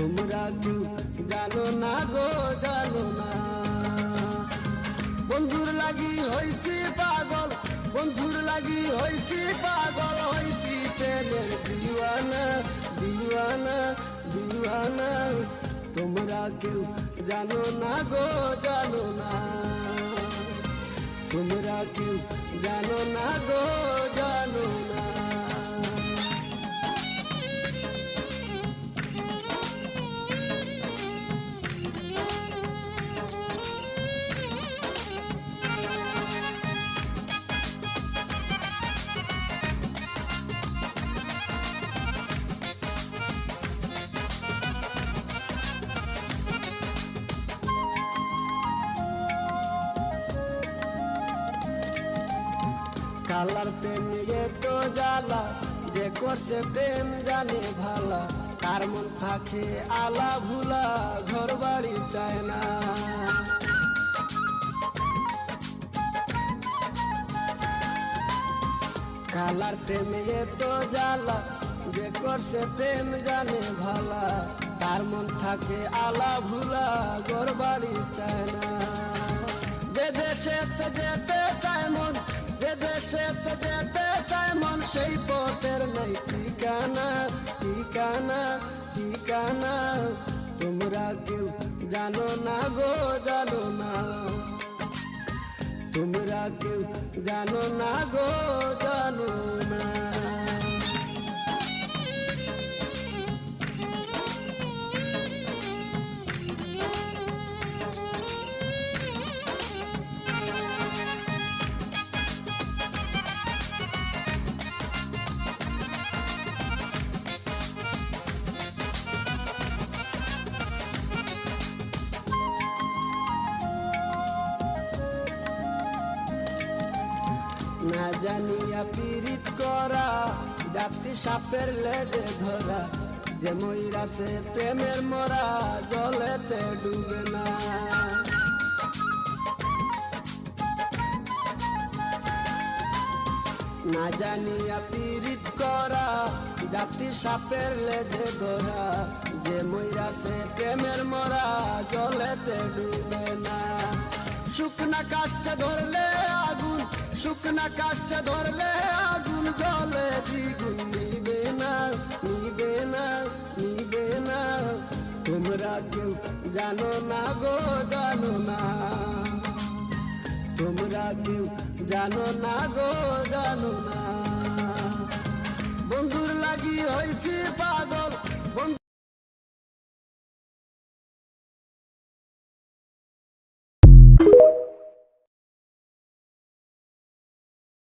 তোমরা কেউ জানো না গো, জানো না। বন্ধুর লাগি হইছি পাগল, বন্ধুর লাগি হইছি পাগল, হইছি প্রেমের দিওয়ানা, দিওয়ানা, দিওয়ানা। তোমরা কেউ জানো না গো, জানো না। তোমরা কেউ জানো না গো, জানো না। কালার প্রেম তো জ্বালা, যে করছে প্রেম জানে ভালা, তার মন থাকে আলা ভুলা, ঘর বাড়ি চায় না। কালার প্রেম তো জ্বালা, যে করছে প্রেম জানে ভালা, তার মন থাকে আলা ভুলা, ঘর বাড়ি চায় না। যে দেশে যেতে চায় মন, যে দেশে যেতে চায় মন, সেই পথের নাই ঠিকানা, ঠিকানা, ঠিকানা। তোমরা কেউ জানো না গো, জানো না। তোমরা কেউ জানো না গো, জানো না। না জানিয়া পীড়িত করা, জাতি সাপের লেগে ধরা, যে মইরাছে প্রেমের মরা, জলেতে ডুবে না। না জানিয়া পীড়িত করা, জাতি সাপের লেগে ধরা, যে মইরাছে প্রেমের মরা, জলেতে ডুবে না। শুকনা কাষ্ঠে ধরলে আগুন, শুকনা কাষ্ঠে ধরলে আগুন, জলে দ্বিগুণ নিবে না, নিবে না, নিবে না। তোমরা কেউ জানো না গো, জানো না। তোমরা কেউ জানো না গো, জানো না। বন্ধুর লাগি হইছি